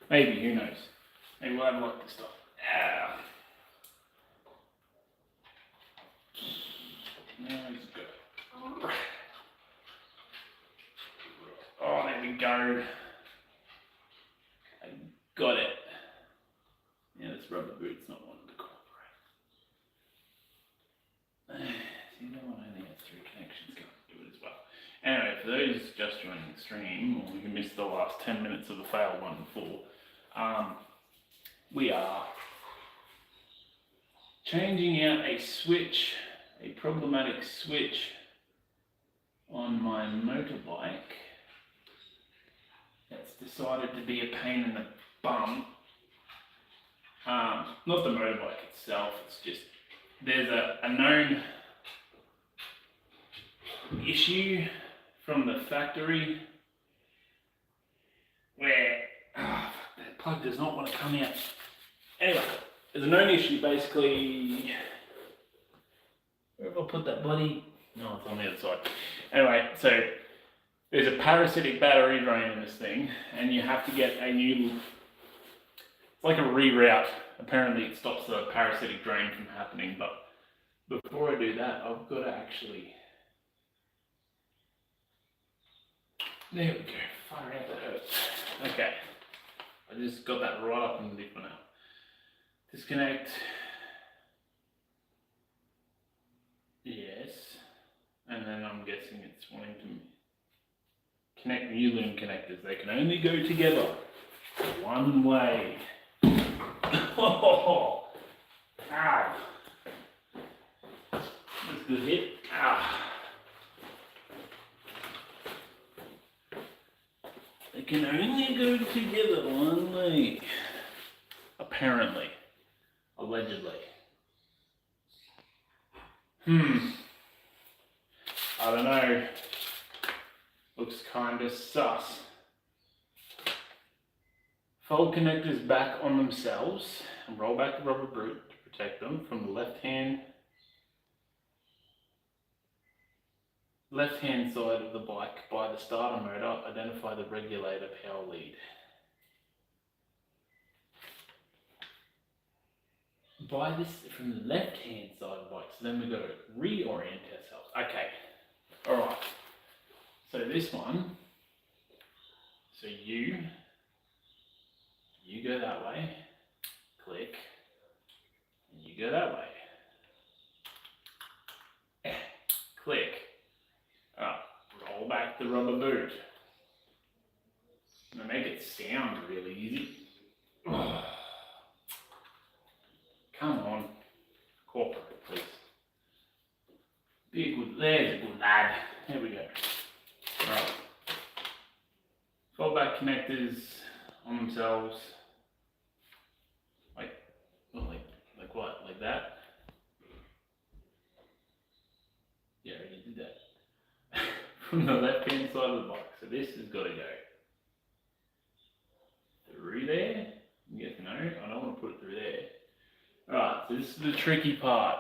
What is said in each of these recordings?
Maybe, who knows? Maybe we'll have a look at this stuff. Let's go. Oh, there we go. I got it. Yeah, this rubber boot's not wanting to cooperate. So you know what? I only have 3 connections going to do it as well. Anyway, for those just joining the stream, or who missed the last 10 minutes of the failed 1 and 4, we are changing out a switch, a problematic switch on my motorbike. That's decided to be a pain in the bum. Not the motorbike itself, it's just there's a known issue from the factory where that plug does not want to come out. Anyway, there's a known issue basically. Where have I put that bloody? No, it's on the other side. Anyway, so there's a parasitic battery drain in this thing, and you have to get a new. It's like a reroute. Apparently, it stops the parasitic drain from happening. But before I do that, I've got to actually. There we go. Far out, that hurts. Okay. I just got that right up underneath my nail. Disconnect. Yes. And then I'm guessing it's wanting to connect new loom connectors. They can only go together one way. Oh, ow. That's a good hit. Ow. They can only go together one way. Apparently. Allegedly. I don't know. Looks kinda sus. Fold connectors back on themselves and roll back the rubber boot to protect them from the left hand side of the bike by the starter motor. Identify the regulator power lead. Buy this from the left hand side of the bike, so then we've got to reorient ourselves. Okay, alright. So this one, so you go that way, click, and you go that way. Click. Alright, roll back the rubber boot. I'm gonna make it sound really easy. Come on, cooperate, please. Be a good, there's a good lad. There we go. Alright. Fold back connectors on themselves. Like what? Like that? Yeah, I already did that. From the left hand side of the bike. So this has got to go through there. Yes, no, I don't want to put it through there. Alright, so this is the tricky part.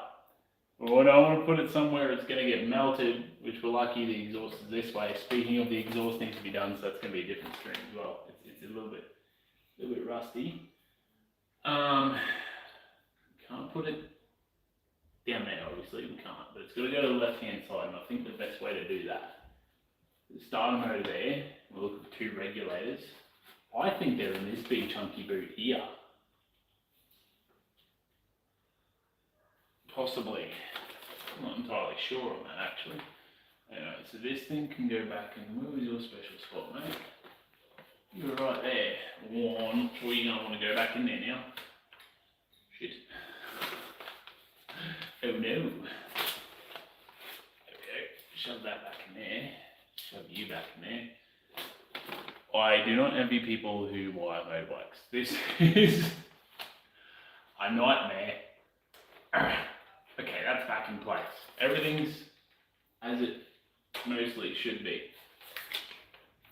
Well, I don't want to put it somewhere it's going to get melted, which we're lucky the exhaust is this way. Speaking of, the exhaust needs to be done, so that's going to be a different string as well. It's a little bit rusty. Can't put it down there, obviously, we can't, but it's got to go to the left hand side, and I think the best way to do that. The starter motor there, we'll look at the 2 regulators. I think they're in this big chunky boot here. Possibly. I'm not entirely sure on that actually. Anyway, so this thing can go back in. Where was your special spot, mate? You're right there. Oh, I'm not sure you're going to want to go back in there now. Shit. Oh no. There we go. Shove that back in there. Shove you back in there. I do not envy people who wire motorbikes. This is a nightmare. Okay, that's back in place. Everything's as it mostly should be.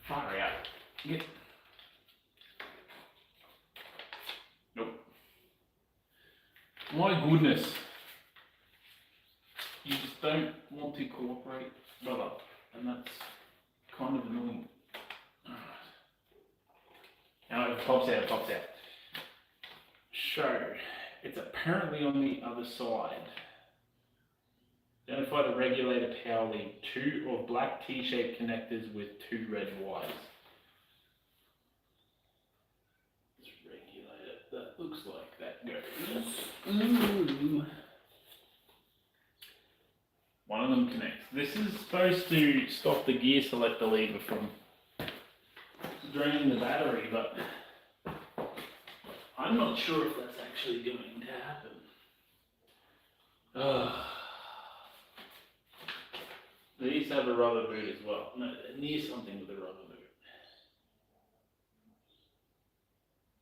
Far out. Get. Nope. My goodness. You just don't want to cooperate, brother. And that's kind of annoying. Now, If it pops out, it pops out. So, it's apparently on the other side. Identify the regulator power lead. 2 of black T-shaped connectors with 2 red wires. This regulator, that looks like that goes. Ooh. One of them connects. This is supposed to stop the gear selector lever from draining the battery, but I'm not sure if that's actually going to happen. They used to have a rubber boot as well. No, near something with a rubber boot.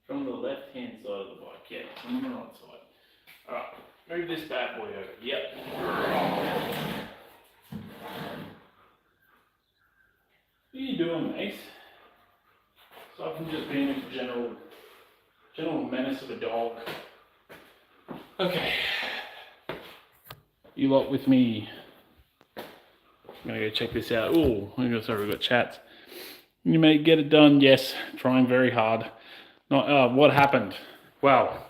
From the left-hand side of the bike, yeah, it's on the right side. Alright, move this bad boy over. Yep. What are you doing, mate? Aside from just being a general menace of a dog. Okay. You lot with me? I'm gonna go check this out. Oh, sorry, we've got chats. You may get it done. Yes, trying very hard. Not. What happened? Well,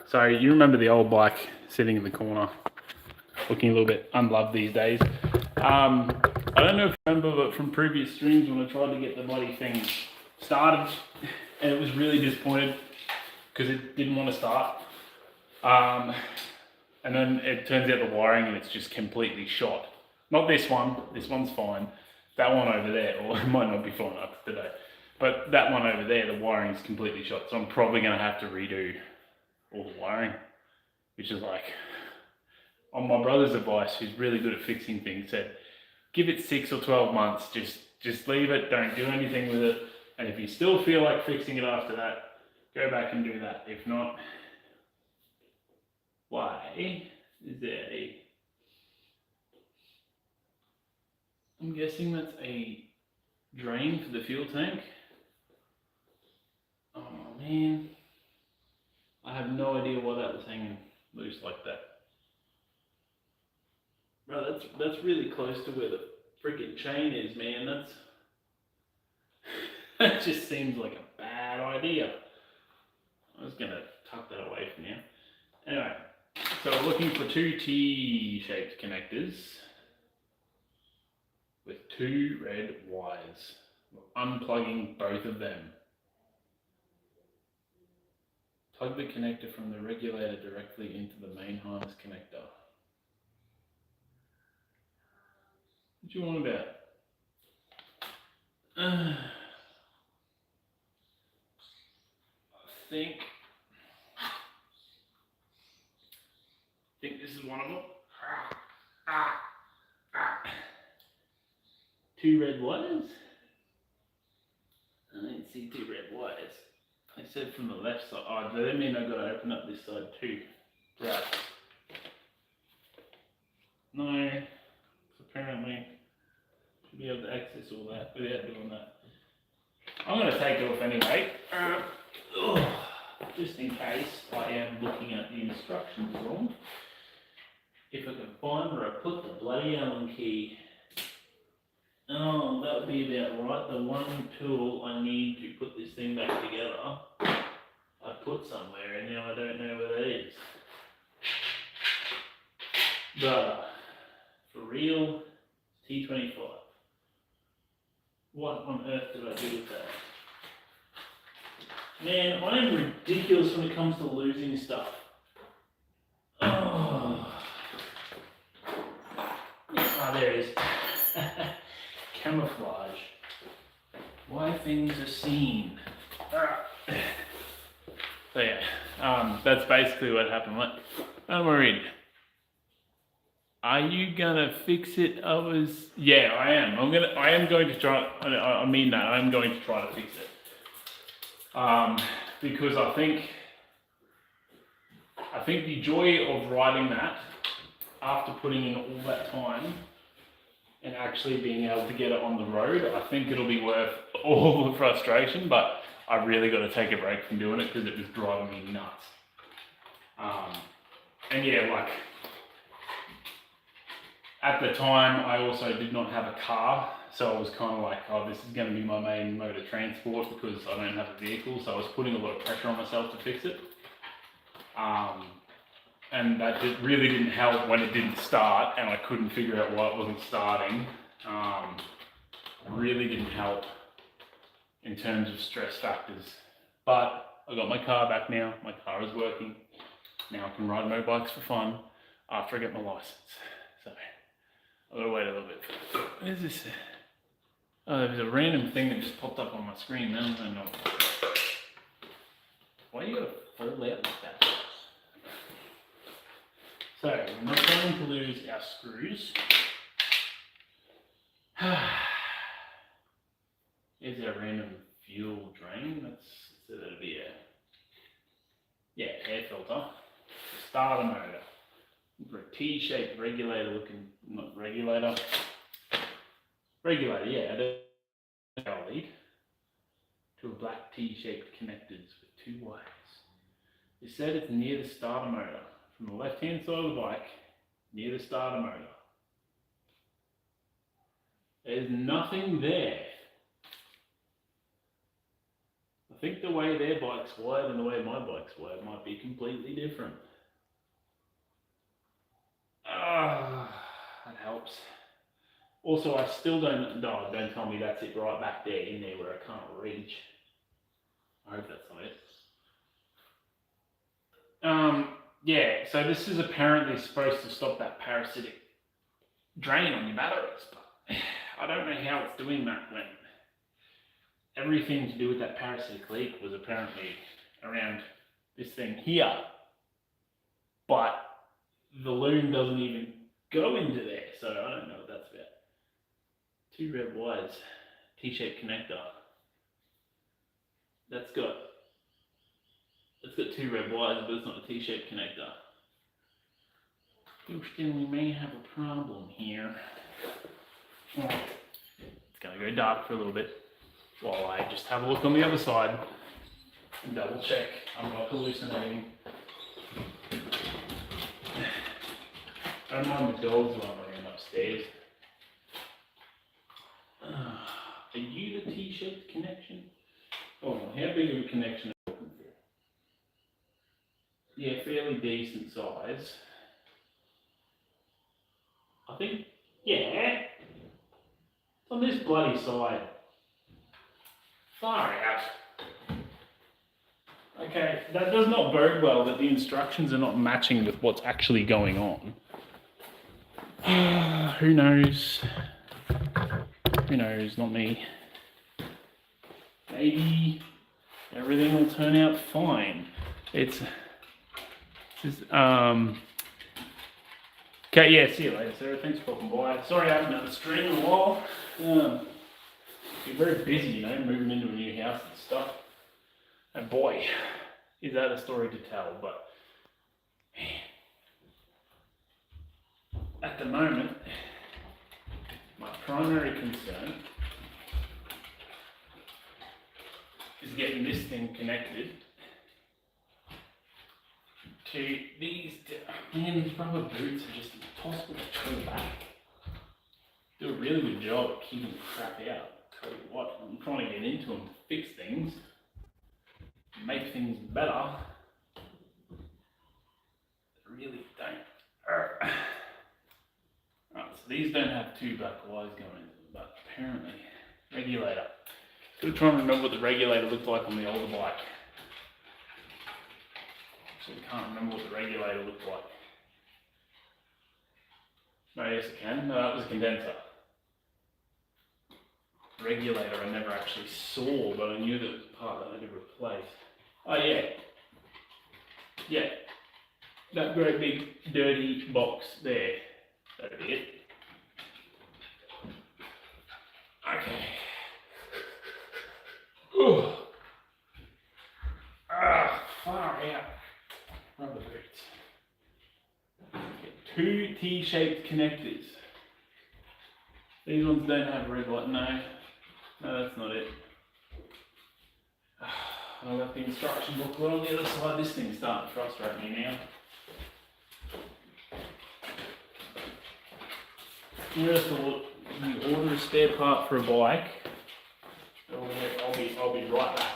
sorry. You remember the old bike sitting in the corner, looking a little bit unloved these days. I don't know if you remember, but from previous streams when I tried to get the bloody thing started, and it was really disappointed because it didn't want to start. And then it turns out the wiring and it's just completely shot. Not this one. This one's fine. That one over there, or it might not be fine up today. But that one over there, the wiring's completely shot. So I'm probably going to have to redo all the wiring, which is like, on my brother's advice, who's really good at fixing things, said, give it 6 or 12 months. Just leave it. Don't do anything with it. And if you still feel like fixing it after that, go back and do that. If not, why is there a... I'm guessing that's a drain for the fuel tank. Oh man, I have no idea why that was hanging loose like that. Bro, that's really close to where the freaking chain is, man. That just seems like a bad idea. I was gonna tuck that away from you. Anyway, so we're looking for 2 T-shaped connectors with 2 red wires. We're unplugging both of them. Plug the connector from the regulator directly into the main harness connector. What do you want about? I think this is one of them. 2 red wires? I didn't see 2 red wires. I said from the left side. Oh, does that mean I've got to open up this side too? Right. No. Apparently, should be able to access all that without doing that. I'm going to take it off anyway. Just in case I am looking at the instructions wrong. If I can find where I put the bloody Allen key. Oh, that would be about right. The one tool I need to put this thing back together, I put somewhere and now I don't know where that is. But, for real, T25. What on earth did I do with that? Man, I am ridiculous when it comes to losing stuff. Oh, there it is. Camouflage. Why things are seen. So yeah, that's basically what happened. I'm worried. Are you gonna fix it? Yeah, I am. I am going to try. I mean that. I'm going to try to fix it. Because I think the joy of riding that after putting in all that time and actually being able to get it on the road, I think it'll be worth all the frustration, but I really got to take a break from doing it because it was driving me nuts. And yeah, like, at the time I also did not have a car, So I was kind of like, oh, this is going to be my main mode of transport because I don't have a vehicle. So I was putting a lot of pressure on myself to fix it. And that really didn't help when it didn't start and I couldn't figure out why it wasn't starting. Really didn't help in terms of stress factors. But I got my car back now. My car is working. Now I can ride motorbikes for fun after I get my license. So I've got to wait a little bit. What is this? Oh, there's a random thing that just popped up on my screen. I don't know. Why do you got to fold out like that? So we're not going to lose our screws. Here's our random fuel drain. So that'll be a air filter. Starter motor. For a T-shaped regulator looking, not regulator. Regulator, yeah. Power lead to a black T-shaped connectors with 2 wires. It said it's near the starter motor. From the left-hand side of the bike, near the starter motor. There's nothing there. I think the way their bike's wired and the way my bike's wired might be completely different. That helps. Also, I still don't tell me that's it right back there in there where I can't reach. I hope that's not it. Yeah, so this is apparently supposed to stop that parasitic drain on your batteries, but I don't know how it's doing that when everything to do with that parasitic leak was apparently around this thing here, but the loom doesn't even go into there, so I don't know what that's about. 2 red wires, T-shaped connector. That's got 2 red wires, but it's not a T-shaped connector. Houston, we may have a problem here. It's gonna go dark for a little bit while I just have a look on the other side and double check I'm not hallucinating. I don't mind the dogs when I'm running upstairs. Are you the T-shaped connection? Oh, how big of a connection are you looking for? Yeah, fairly decent size. I think, yeah. It's on this bloody side. Far out. Okay, that does not bode well that the instructions are not matching with what's actually going on. Who knows? Who knows? Not me. Maybe everything will turn out fine. Okay, yeah, see you later, Sarah. Thanks for popping by. Sorry I haven't done the stream in a while. You're very busy, you know, moving into a new house and stuff. And boy, is that a story to tell, but man, at the moment, my primary concern is getting this thing connected to these. Man, these rubber boots are just impossible to pull back. Do a really good job at keeping the crap out. Tell you what, I'm trying to get into them to fix things, make things better. They really don't. Right, so these don't have 2 black wires going into them, but apparently, regulator. Still trying to remember what the regulator looked like on the older bike. Actually, can't remember what the regulator looked like. No, yes I can. No, that was a condenser. Regulator I never actually saw, but I knew that it was a part that I had to replace. Oh yeah. Yeah. That great big dirty box there. That'd be it. Okay. Ooh. Far out. Rubber boots. Get 2 T-shaped connectors. These ones don't have red light. No, that's not it. I've got the instruction book right on the other side. This thing's starting to frustrate me now. I just thought when you order a spare part for a bike, I'll be right back.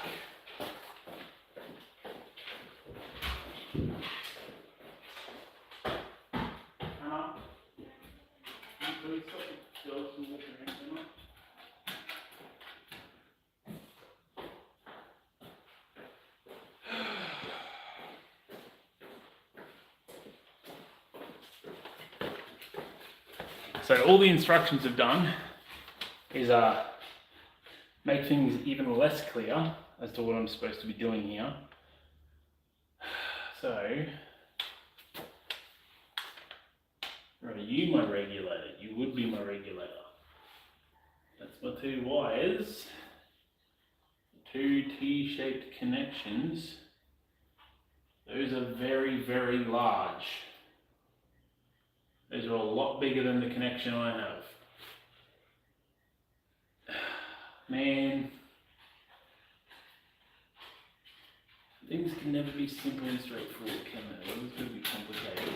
So all the instructions have done is make things even less clear as to what I'm supposed to be doing here. So, are you my regulator? You would be my regulator. That's my two wires, two T-shaped connections. Those are very, very large. Those are a lot bigger than the connection I have. Man, things can never be simple and straightforward, can they? Always going to be complicated.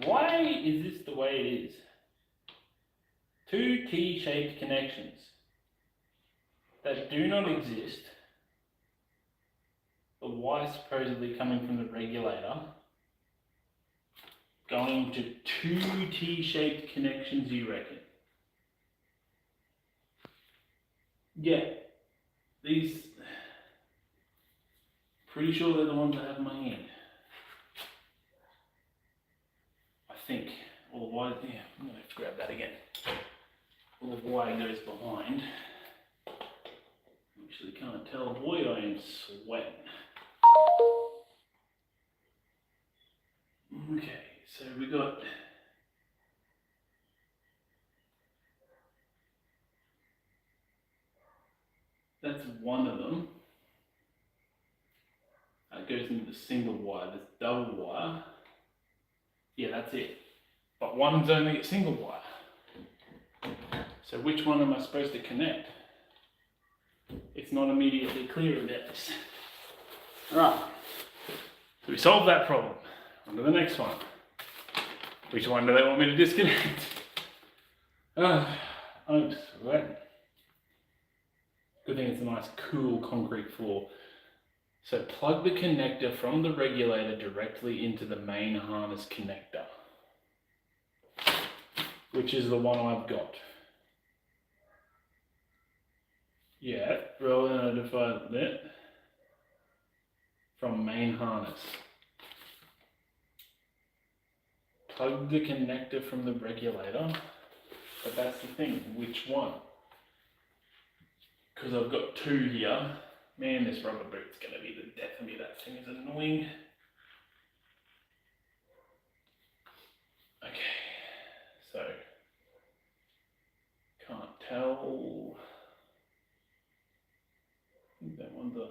Why is this the way it is? Two T-shaped connections that do not exist. The wire supposedly coming from the regulator, going to two T-shaped connections, you reckon? Yeah, these, pretty sure they're the ones I have in my hand. I think, or the wire, yeah, I'm gonna have to grab that again. Or the wire goes behind. Actually can't tell, boy, I am sweating. Okay, so we got that's one of them. That goes into the single wire. This double wire. Yeah, that's it. But one's only a single wire. So which one am I supposed to connect? It's not immediately clear about this. Alright. So we solved that problem. On to the next one. Which one do they want me to disconnect? I'm sweating. Good thing it's a nice cool concrete floor. So plug the connector from the regulator directly into the main harness connector, which is the one I've got. Yeah, rather than identify that from main harness. Plug the connector from the regulator, but that's the thing, which one? Because I've got two here. Man, this rubber boot's going to be the death of me. That thing is annoying. Okay, so can't tell. I think that one's a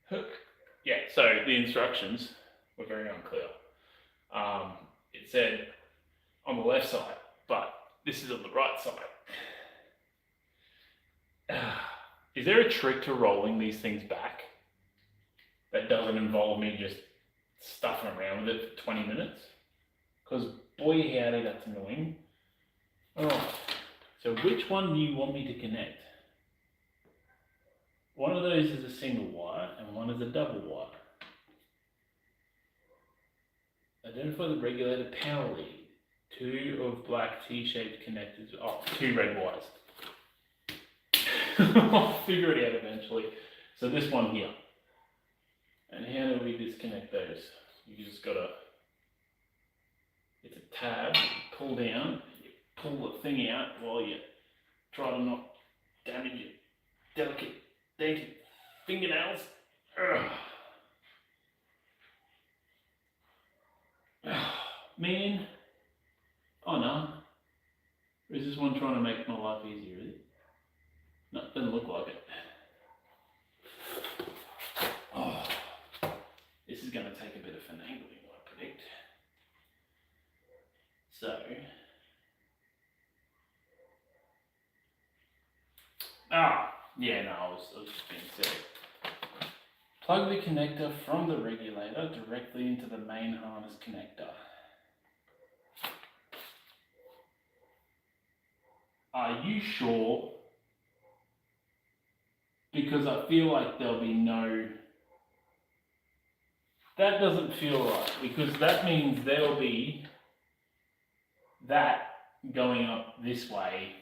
hook. Yeah, so the instructions were very unclear. It said on the left side, but this is on the right side. Is there a trick to rolling these things back that doesn't involve me just stuffing around with it for 20 minutes? Because boy howdy, that's annoying. Alright, so which one do you want me to connect? One of those is a single wire and one is a double wire. Identify the regulator power lead. Two of black T-shaped connectors. Oh, two red wires. I'll figure it out eventually. So this one here. And how do we disconnect those? You just gotta, it's a tab, pull down, you pull the thing out while you try to not damage your delicate, dainty fingernails. Man. Oh no. Or is this one trying to make my life easier, is it? No, it doesn't look like it. Oh, this is going to take a bit of finagling, I predict. So, Yeah, no, I was just being silly. Plug the connector from the regulator directly into the main harness connector. Are you sure? Because I feel like there'll be no... That doesn't feel right, because that means there'll be that going up this way.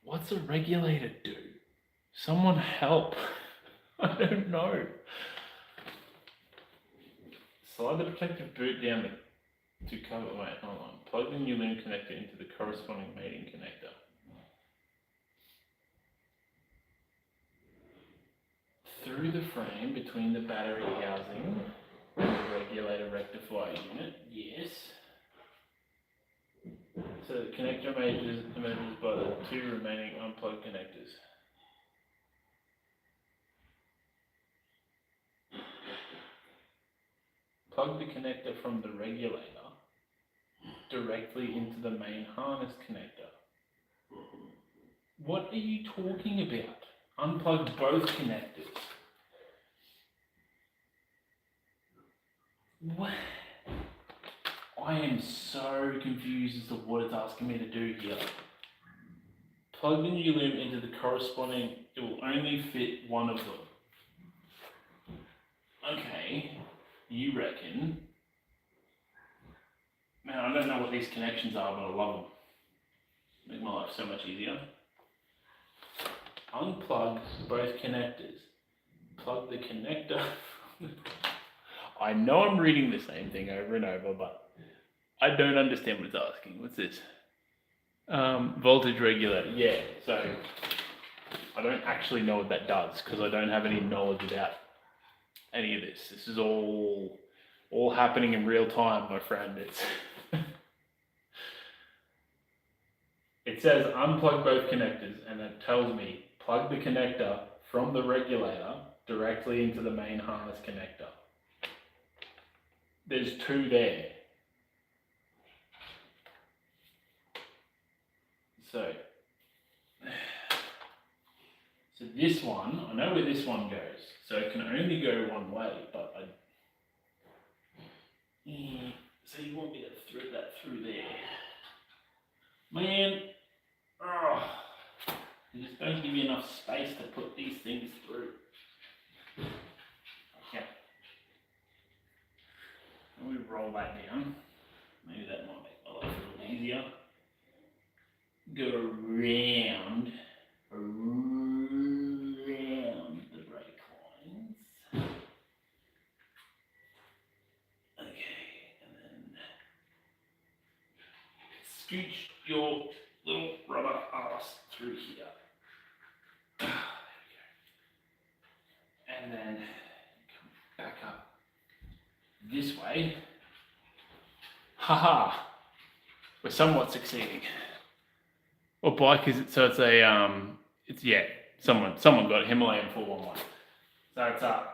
What's a regulator do? Someone help. I don't know. Slide the protective boot down to cover... Wait, hold on. Plug the new loom connector into the corresponding mating connector. Through the frame between the battery housing and the regulator rectifier unit, yes. So the connector emerges by the two remaining unplugged connectors. Plug the connector from the regulator directly into the main harness connector. What are you talking about? Unplug both connectors. What? I am so confused as to what it's asking me to do here. Plug the new loom into the corresponding, it will only fit one of them. Okay, you reckon. Man, I don't know what these connections are, but I love them. Make my life so much easier. Unplug both connectors. Plug the connector. I know I'm reading the same thing over and over, but I don't understand what it's asking. What's this? Voltage regulator. Yeah, so I don't actually know what that does because I don't have any knowledge about any of this. This is all happening in real time, my friend. It says unplug both connectors, and it tells me plug the connector from the regulator directly into the main harness connector. There's two there. So this one, I know where this one goes. So it can only go one way, but so you want me to thread that through there. Man, they just don't give you enough space to put these things through. Okay. And we roll that down. Maybe that might make my life a little easier. Go around the brake lines. Okay, and then scooch your little rubber ass through here. There we go. And then come back up this way. Haha! We're somewhat succeeding. What bike is it? So it's a it's someone got a Himalayan 411. So it's a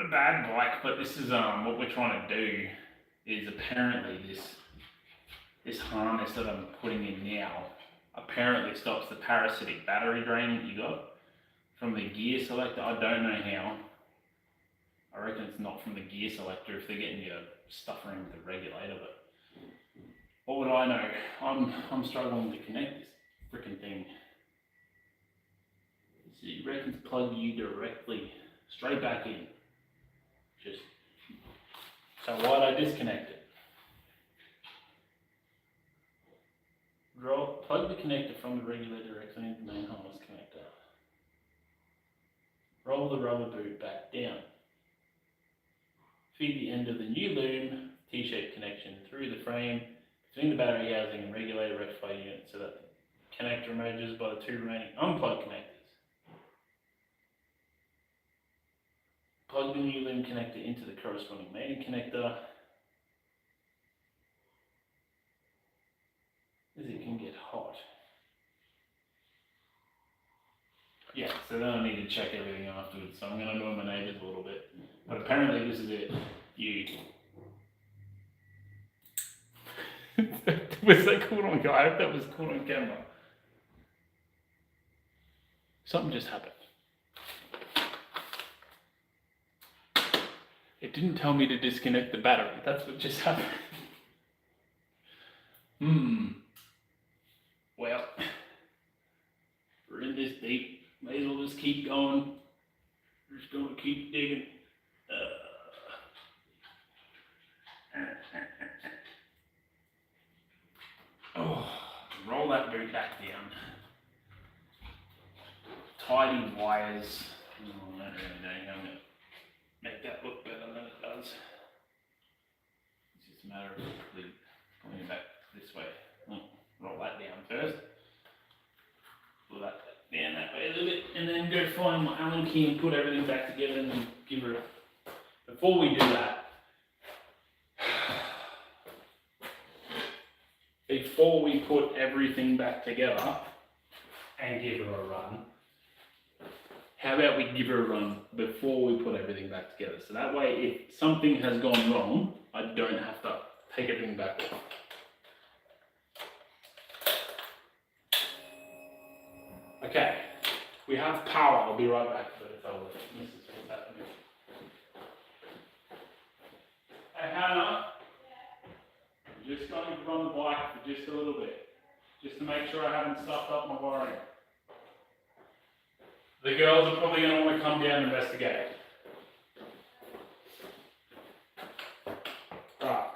bad bike, but this is what we're trying to do is apparently this harness that I'm putting in now apparently stops the parasitic battery drain that you got from the gear selector. I don't know how. I reckon it's not from the gear selector if they're getting you stuff around with the regulator, but what would I know? I'm struggling to connect this freaking thing. So you reckon to plug you directly straight back in. So why'd I disconnect it? Plug the connector from the regulator directly into the main harness connector. Roll the rubber boot back down. Feed the end of the new loom T-shaped connection through the frame between the battery housing and regulator rectifier unit so that the connector emerges by the two remaining unplugged connectors. Plug the new loom connector into the corresponding mating connector as it can get hot. Yeah, so then I need to check everything afterwards, so I'm going to annoy my neighbours a little bit. But apparently this is it. Was that caught on camera? I hope that was caught on camera. Something just happened. It didn't tell me to disconnect the battery. That's what just happened. Well, we're in this deep. May as well just keep going. We're just going to keep digging. Roll that boot back down. Tidy wires. I don't really know how I'm going to make that look better than it does. It's just a matter of pulling it back this way. Roll that down first. Pull that down that way a little bit, and then go find my Allen key and put everything back together and then give her a... Before we do that, before we put everything back together and give her a run, how about we give her a run before we put everything back together? So that way, if something has gone wrong, I don't have to take everything back. Okay, we have power. I'll be right back, but if this is what's happening. Hey Hannah, I'm just going to run the bike for just a little bit, just to make sure I haven't stuffed up my wiring. The girls are probably going to want to come down and investigate. Right.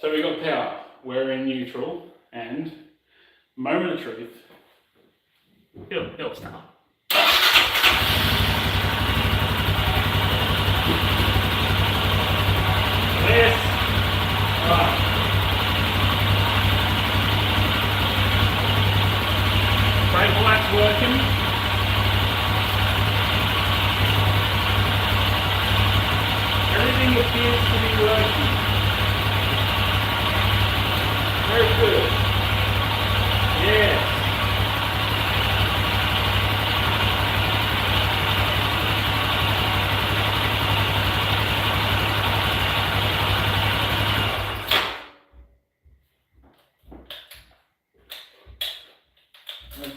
So we've got power. We're in neutral, and moment of truth. It'll start. Yes. Right. Brake light's working. Everything appears to be working. Very good. Yes.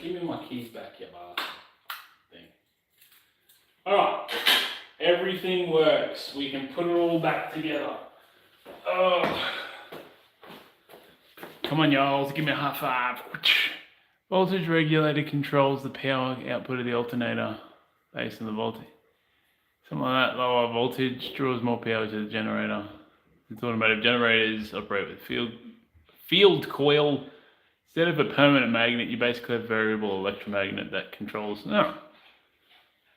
Give me my keys back, you bastard thing. Alright, everything works. We can put it all back together. Oh. Come on, y'all, give me a high five. Voltage regulator controls the power output of the alternator based on the voltage. Something like that, lower voltage draws more power to the generator. Its automotive generators operate with field coil. Instead of a permanent magnet, you basically have a variable electromagnet that controls... No.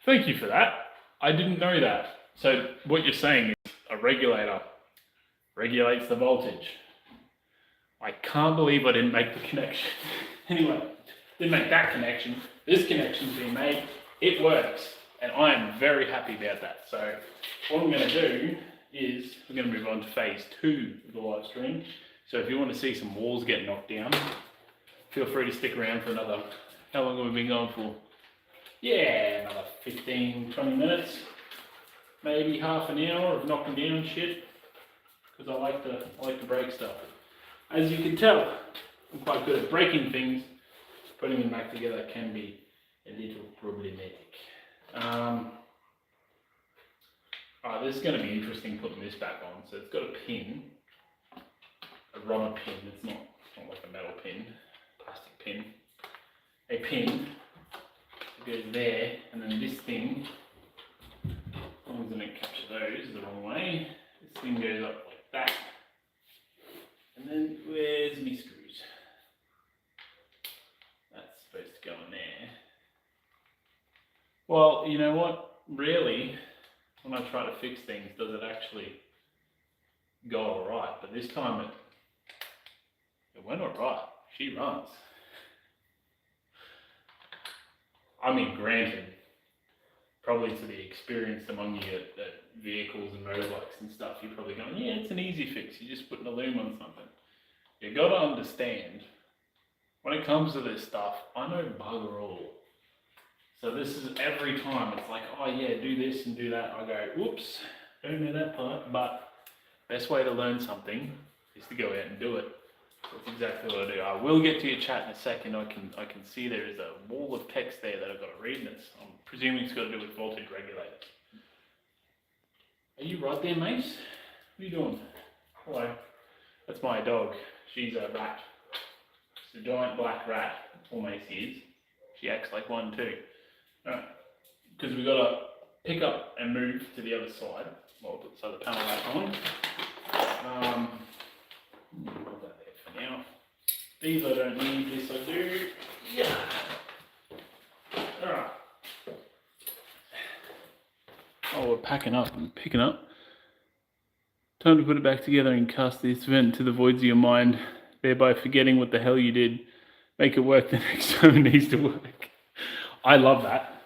Thank you for that. I didn't know that. So what you're saying is a regulator regulates the voltage. I can't believe I didn't make the connection. Anyway, didn't make that connection. This connection's been made. It works. And I am very happy about that. So what I'm going to do is we're going to move on to phase 2 of the live stream. So if you want to see some walls get knocked down, feel free to stick around for another, how long have we been going for? Yeah, another 15, 20 minutes. Maybe half an hour of knocking down shit. Because I like to break stuff. As you can tell, I'm quite good at breaking things. Putting them back together can be a little problematic. Alright, this is going to be interesting putting this back on. So it's got a pin, a rubber pin, it's not like a metal pin. Plastic pin, a pin that goes there, and then this thing, as long as I don't capture those the wrong way, this thing goes up like that. And then where's my screws? That's supposed to go in there. Well, you know what? Rarely, when I try to fix things, does it actually go alright. But this time it went alright. She runs. I mean, granted, probably to the experienced among you at vehicles and motorbikes and stuff, you're probably going, yeah, it's an easy fix. You just put an loom on something. You got to understand, when it comes to this stuff, I know bugger all. So this is every time, it's like, oh yeah, do this and do that. I go, whoops, don't know that part. But best way to learn something is to go out and do it. That's exactly what I do. I will get to your chat in a second. I can see there is a wall of text there that I've got to read, and I'm presuming it's got to do with voltage regulators. Are you right there, mate? What are you doing? Hello. That's my dog. She's a rat. She's a giant black rat. That's all Macy is. She acts like one too. Alright. Because we've got to pick up and move to the other side. Well, put the other panel back on. Put that there for now. These I don't need, this I do. Yeah. Alright. Oh, we're packing up and picking up. Time to put it back together and cast this vent to the voids of your mind, thereby forgetting what the hell you did. Make it work the next time it needs to work. I love that.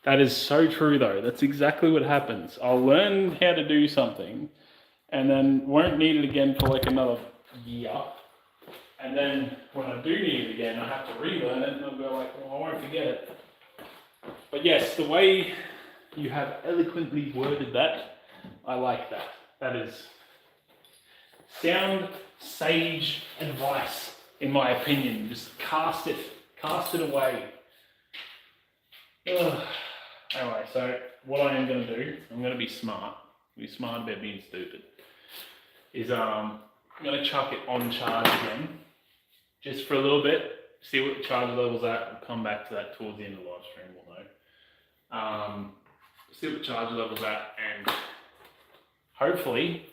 That is so true though. That's exactly what happens. I'll learn how to do something and then won't need it again for like another year. And then when I do need it again, I have to relearn it and I'll go like, well, I won't forget it. But yes, the way you have eloquently worded that, I like that. That is sound, sage advice, in my opinion. Just cast it away. Ugh. Anyway, so what I am going to do, I'm going to be smart. Be smart about being stupid. Is I'm going to chuck it on charge again, just for a little bit. See what the charge level's at. We'll come back to that towards the end of the live stream. We'll know. See what the charge level's at, and hopefully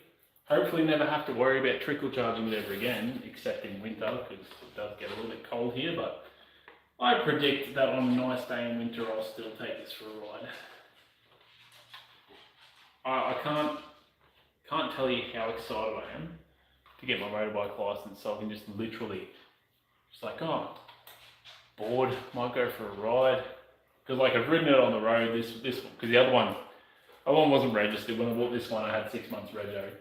never have to worry about trickle charging it ever again, except in winter, because it does get a little bit cold here, but I predict that on a nice day in winter I'll still take this for a ride. I can't tell you how excited I am to get my motorbike license, so I can just literally, just like, oh, bored, might go for a ride. Because like I've ridden it on the road, this one, because the other one wasn't registered. When I bought this one, I had 6 months rego.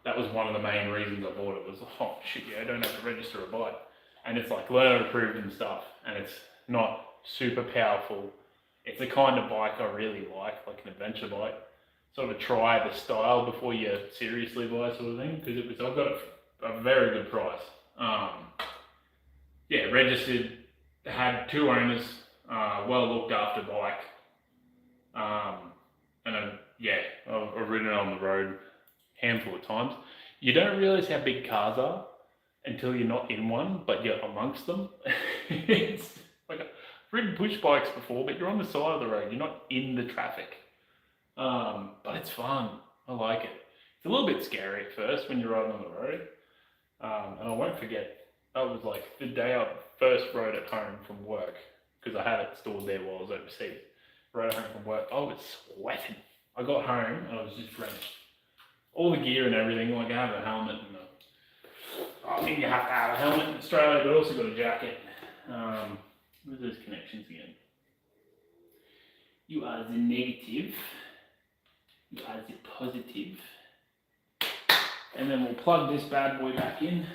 That was one of the main reasons I bought it, was, oh shit, yeah, I don't have to register a bike. And it's like learner approved and stuff, and it's not super powerful. It's the kind of bike I really like an adventure bike. Sort of try the style before you seriously buy, sort of thing, because I've got a very good price. Yeah, registered, had 2 owners, well looked after bike. And I've ridden it on the road a handful of times. You don't realise how big cars are until you're not in one, but you're amongst them. It's like I've ridden push bikes before, but you're on the side of the road. You're not in the traffic. But it's fun. I like it. It's a little bit scary at first when you're riding on the road. And I won't forget, that was like the day I first rode it home from work, because I had it stored there while I was overseas. Rode home from work, I was sweating. I got home and I was just drenched. All the gear and everything, like I have a helmet and I mean you have to have a helmet in Australia, but also got a jacket. Where's those connections again? You are the negative, you are the positive. And then we'll plug this bad boy back in.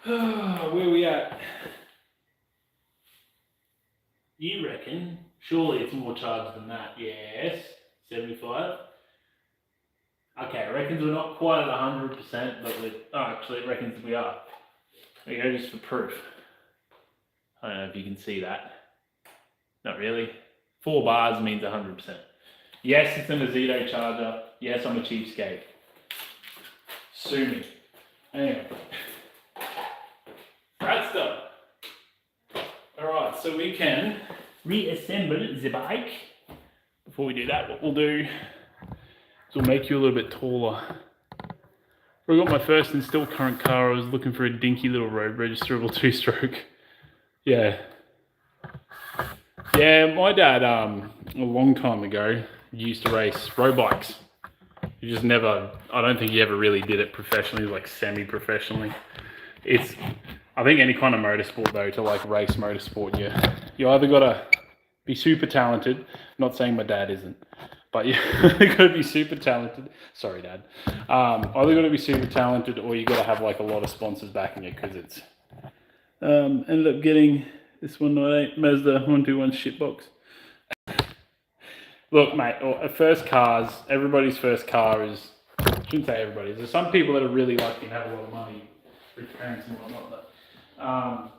Where we at? You reckon? Surely it's more charged than that. Yes, 75. Okay, it reckons we're not quite at 100%, but actually it reckons we are. There you go, just for proof. I don't know if you can see that. Not really. 4 bars means 100%. Yes, it's an Azito charger. Yes, I'm a cheapskate. Sue me. Anyway. That's done. Alright, so we can reassemble the bike. Before we do that, what we'll do is we'll make you a little bit taller. When I got my first and still current car, I was looking for a dinky little road registerable 2-stroke. Yeah. Yeah, my dad, a long time ago, used to race road bikes. He just never, I don't think he ever really did it professionally, like semi-professionally. I think any kind of motorsport though, to like race motorsport, you either gotta be super talented, not saying my dad isn't, but you gotta be super talented. Sorry, Dad. Either gotta be super talented or you gotta have like a lot of sponsors backing you, because it's ended up getting this 198 Mazda 121 shitbox. Look, mate, everybody's first car is, I shouldn't say everybody's, there's some people that are really lucky and have a lot of money, rich parents and whatnot, but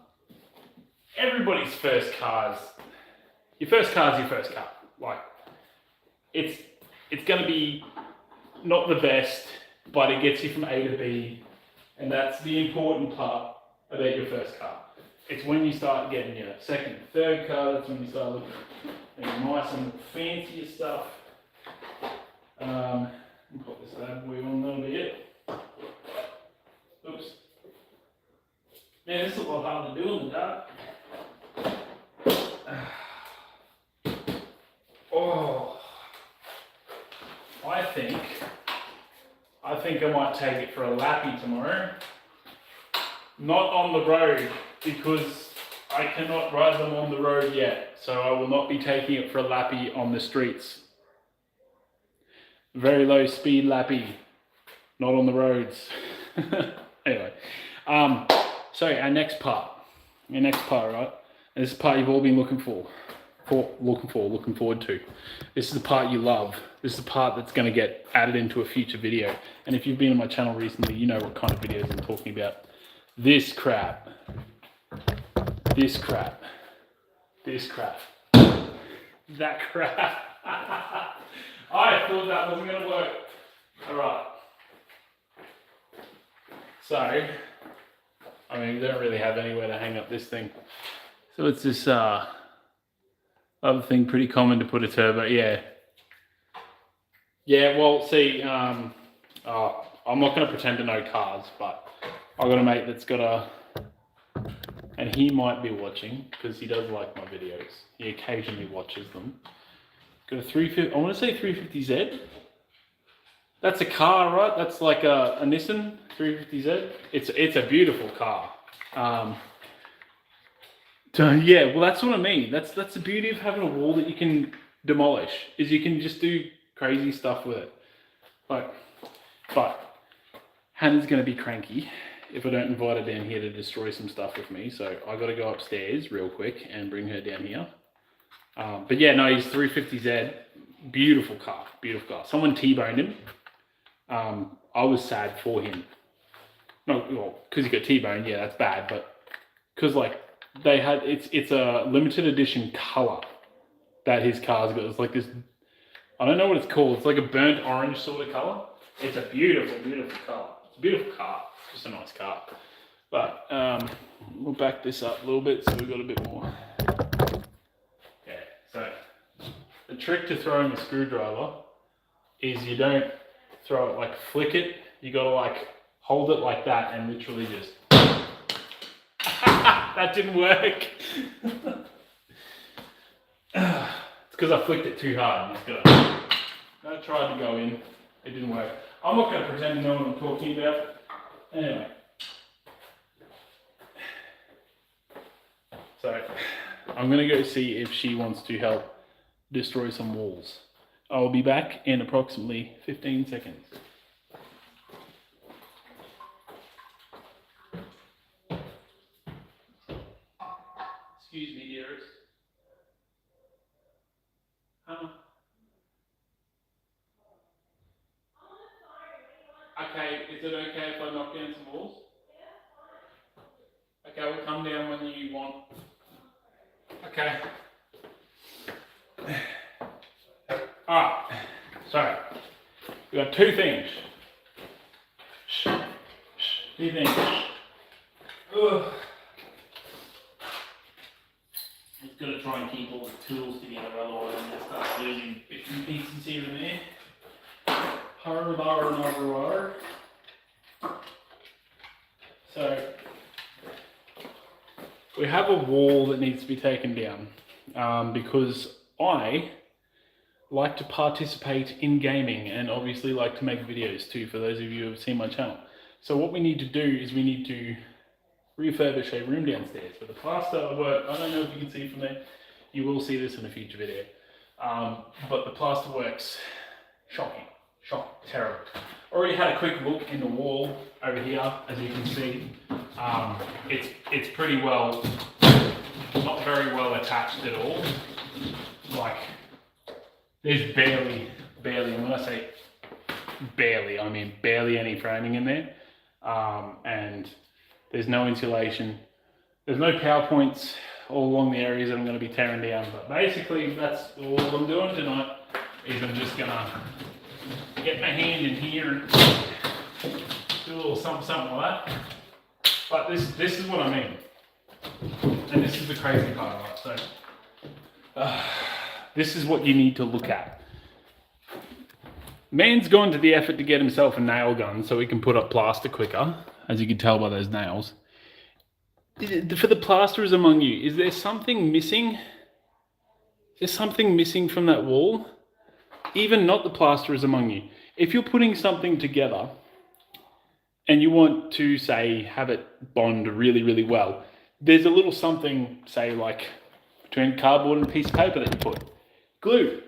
everybody's first car is your first car. Like, it's going to be not the best, but it gets you from A to B, and that's the important part about your first car. It's when you start getting your second, third car, that's when you start looking at nice and fancier stuff. I'll put this bad boy on a little bit. Oops. Man, this is a lot hard to do in the dark. Oh, I think I might take it for a lappy tomorrow. Not on the road, because I cannot ride them on the road yet, so I will not be taking it for a lappy on the streets. Very low speed lappy, not on the roads. Anyway, so our next part, right? And this is the part you've all been looking forward to. This is the part you love. This is the part that's going to get added into a future video. And if you've been on my channel recently, you know what kind of videos I'm talking about. This crap. That crap. I thought that wasn't going to work. Alright. So, I mean, we don't really have anywhere to hang up this thing. So it's this other thing, pretty common to put a turbo, yeah. Yeah, well, see, I'm not going to pretend to know cars, but I've got a mate that's got a, and he might be watching, because he does like my videos. He occasionally watches them. Got a 350, I want to say 350Z. That's a car, right? That's like a Nissan 350Z. It's a beautiful car. So yeah, well that's what I mean. That's the beauty of having a wall that you can demolish, is you can just do crazy stuff with it. Like, but Hannah's gonna be cranky if I don't invite her down here to destroy some stuff with me. So I got to go upstairs real quick and bring her down here. But yeah, no, he's 350Z. Beautiful car, beautiful car. Someone T-boned him. I was sad for him. No, well, because he got T-boned, yeah, that's bad. But because like they had, it's a limited edition color that his car's got. It's like this, I don't know what it's called. It's like a burnt orange sort of color. It's a beautiful, beautiful color. It's a beautiful car. It's just a nice car. But we'll back this up a little bit so we've got a bit more. Okay, so the trick to throwing a screwdriver is you don't throw it like flick it. You gotta like hold it like that and literally just. That didn't work. It's because I flicked it too hard. I tried to go in. It didn't work. I'm not going to pretend to know what I'm talking about. Anyway. So, I'm going to go see if she wants to help destroy some walls. I'll be back in approximately 15 seconds. Excuse me, dearest. Okay, is it okay if I knock down some walls? Okay, we'll come down when you want. Okay. Alright, so we got two things. Two things. Ugh. Just got to try and keep all the tools together, otherwise I'm going to start losing bits and pieces here and there. So we have a wall that needs to be taken down because I like to participate in gaming and obviously like to make videos too, for those of you who have seen my channel. So what we need to do is we need to refurbish a room downstairs. But the plaster work, I don't know if you can see from there, you will see this in a future video, but the plaster works shocking, terrible. Already had a quick look in the wall over here, as you can see. It's pretty well, not very well attached at all. Like, There's barely, and when I say barely, I mean barely any framing in there. And there's no insulation. There's no power points all along the areas that I'm going to be tearing down. But basically, that's all I'm doing tonight, is I'm just going to get my hand in here and do a little something like that. But this is what I mean. And this is the crazy part, right? So, this is what you need to look at. Man's gone to the effort to get himself a nail gun so he can put up plaster quicker, as you can tell by those nails. For the plasterers among you, is there something missing? Is there something missing from that wall? Even not the plasterers among you. If you're putting something together and you want to, say, have it bond really, really well, there's a little something, say, like between cardboard and a piece of paper that you put. Glue.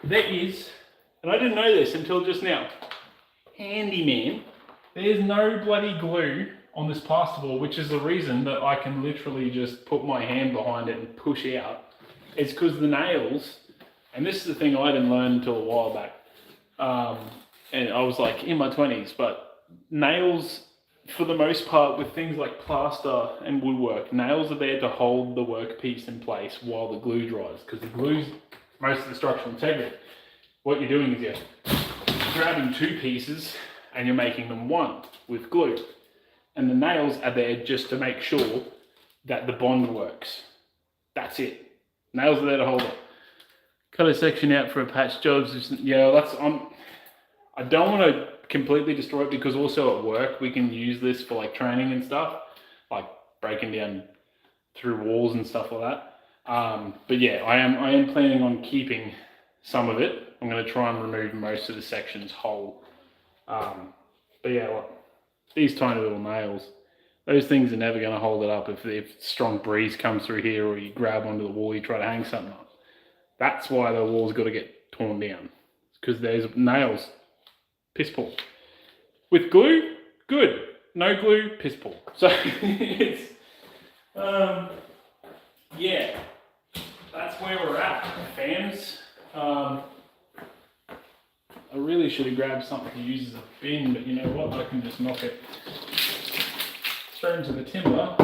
There is, and I didn't know this until just now. Handyman. There's no bloody glue on this plasterboard, which is the reason that I can literally just put my hand behind it and push out. It's because the nails, and this is the thing I didn't learn until a while back, and I was like in my 20s, but nails, for the most part, with things like plaster and woodwork, nails are there to hold the workpiece in place while the glue dries, because the glue's most of the structural integrity. What you're doing is you're grabbing two pieces and you're making them one with glue. And the nails are there just to make sure that the bond works. That's it. Nails are there to hold it. Cut a section out for a patch job. Yeah, I don't want to completely destroy it, because also at work we can use this for like training and stuff, like breaking down through walls and stuff like that. But yeah, I am planning on keeping some of it. I'm going to try and remove most of the sections whole. But yeah, look, these tiny little nails, those things are never going to hold it up if strong breeze comes through here, or you grab onto the wall, you try to hang something up. That's why the wall's got to get torn down. It's because there's nails. Piss poor. With glue, good. No glue, piss poor. So it's, yeah, that's where we're at, fans. I really should have grabbed something to use as a bin, but you know what? I can just knock it straight into the timber.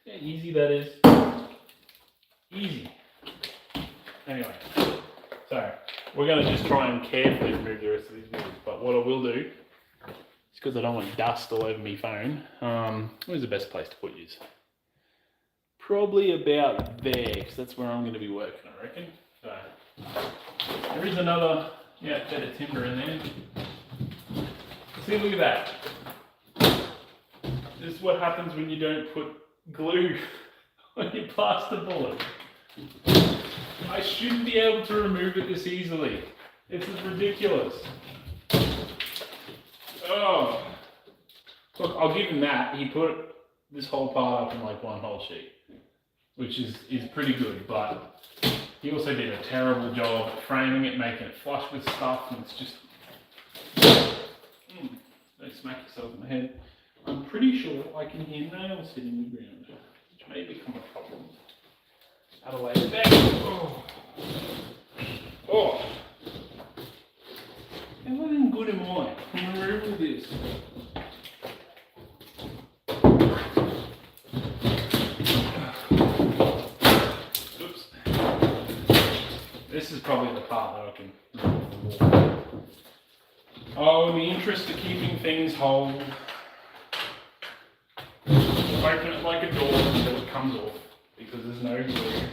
Yeah, easy that is. Easy. Anyway, so we're going to just try and carefully remove the rest of these wheels. But what I will do, is because I don't want dust all over my phone, where's the best place to put yours? Probably about there, because that's where I'm going to be working, I reckon. So there is another bit of timber in there. See, look at that. This is what happens when you don't put glue on your plasterboard. I shouldn't be able to remove it this easily. This is ridiculous. Oh, look, I'll give him that. He put this whole part up in like one whole sheet, which is pretty good, but he also did a terrible job framing it, making it flush with stuff, and it's just... Don't smack yourself in the head. I'm pretty sure I can hear nails hitting the ground, which may become a problem at a later date. Oh. How fucking good am I? Can I remove this? This is probably the part that I can remove the wall. Oh, in the interest of keeping things whole, open it like a door until it comes off, because there's no glue.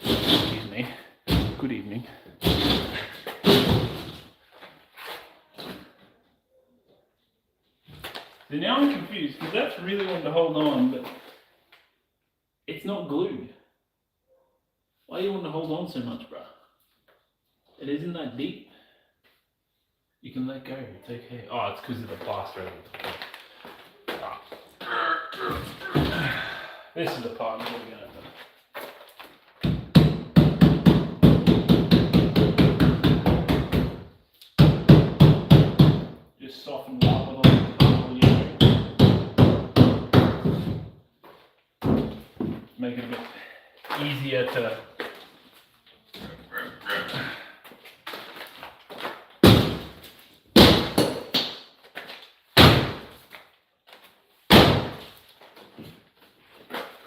Excuse me. Good evening. So now I'm confused, because that's really wanting to hold on, but it's not glued. Why do you want to hold on so much, bruh? It isn't that deep. You can let go, it's okay. Oh, it's because of the plaster. This is the part I'm going to just soften it up a little. it a bit easier to.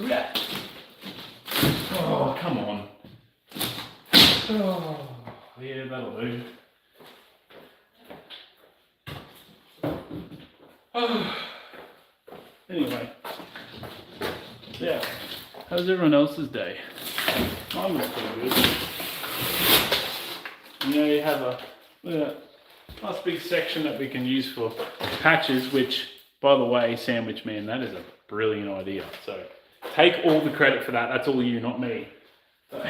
Yeah. Oh, come on. Oh, yeah, that'll do. Oh. Anyway, yeah. How's everyone else's day? Mine was pretty good. You know, you have a nice big section that we can use for patches, which, by the way, Sandwich Man, that is a brilliant idea. So take all the credit for that. That's all you, not me. So,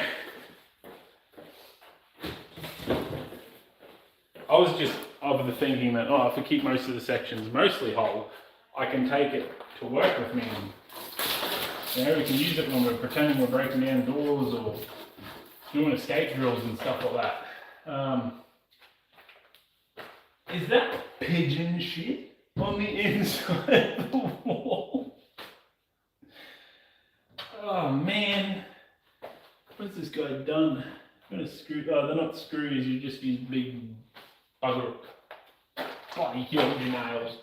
I was just of the thinking that, if I keep most of the sections mostly whole, I can take it to work with me. And, you know, we can use it when we're pretending we're breaking down doors or doing escape drills and stuff like that. Is that pigeon shit on the inside of the wall? Oh man, what's this guy done? I'm gonna screw. Oh, they're not screws. You just use big bugger, slightly huge nails.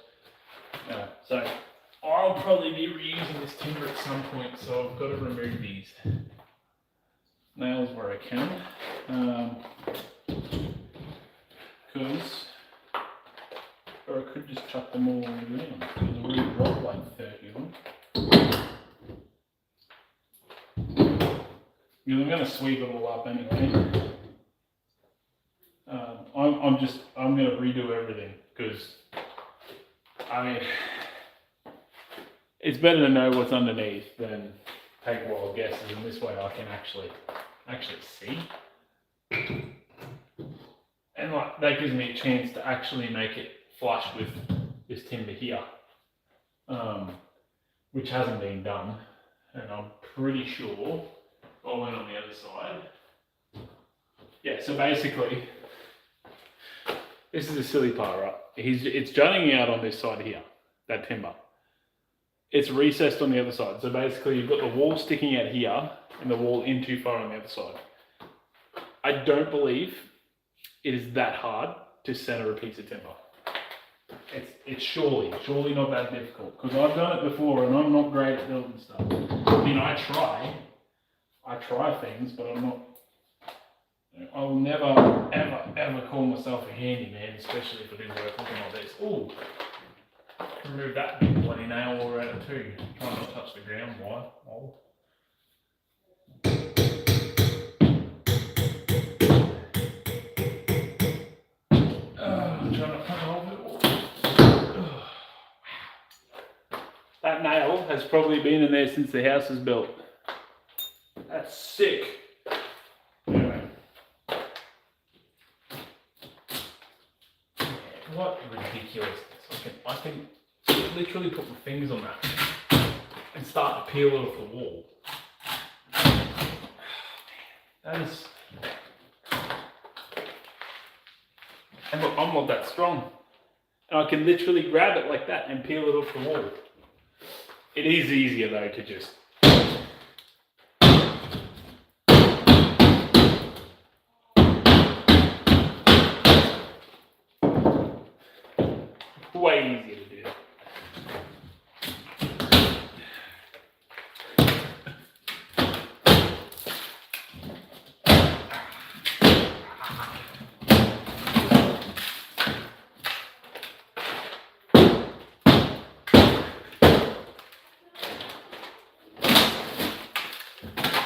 So I'll probably be reusing this timber at some point. So I've got to remove these nails where I can, because. Or I could just chuck them all on the ground, because I already dropped like 30 of them. Because I'm going to sweep it all up anyway. I'm going to redo everything, because, I mean, it's better to know what's underneath than take wild guesses, and this way I can actually see. And like, that gives me a chance to actually make it flush with this timber here, which hasn't been done, and I'm pretty sure I went on the other side. Yeah, so basically, this is a silly part, right? It's jutting out on this side here, that timber. It's recessed on the other side. So basically, you've got the wall sticking out here and the wall in too far on the other side. I don't believe it is that hard to center a piece of timber. It's surely not that difficult, because I've done it before and I'm not great at building stuff. I mean, I try things, but I'm not. I will never ever call myself a handyman, especially if I do work looking like this. Ooh, remove that big bloody nail all around it too. Try not to touch the ground. Why? Oh. That nail has probably been in there since the house was built. That's sick. Anyway. What ridiculousness. I can literally put my fingers on that and start to peel it off the wall. That is... And look, I'm not that strong. And I can literally grab it like that and peel it off the wall. It is easier though to just way easier to do.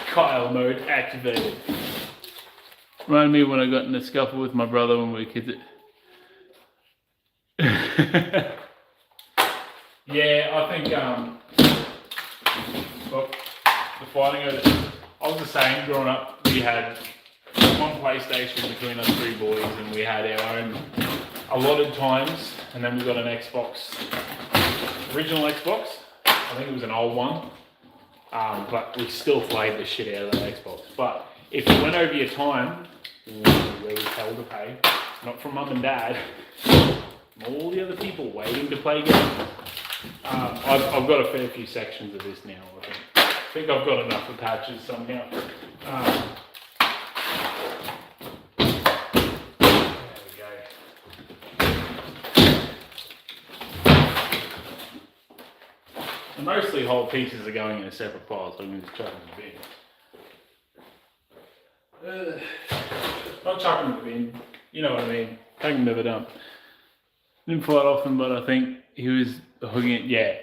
Kyle mode activated. Remind me when I got in a scuffle with my brother when we were kids. Yeah, I think look, the fighting of it, I was the same growing up. We had one PlayStation between us three boys, and we had our own allotted times, and then we got an Xbox, original Xbox. I think it was an old one. But we still played the shit out of that Xbox. But if you went over your time, there was hell to pay. Not from mum and dad, from all the other people waiting to play games. I've got a fair few sections of this now, I think. think I've got enough of patches somehow. There we go. And mostly whole pieces are going in a separate pile, so I'm going to chuck them in the bin. Not chuck them in the bin, you know what I mean. Take them to the dump. Didn't fight often, but I think he was hogging it. Yeah,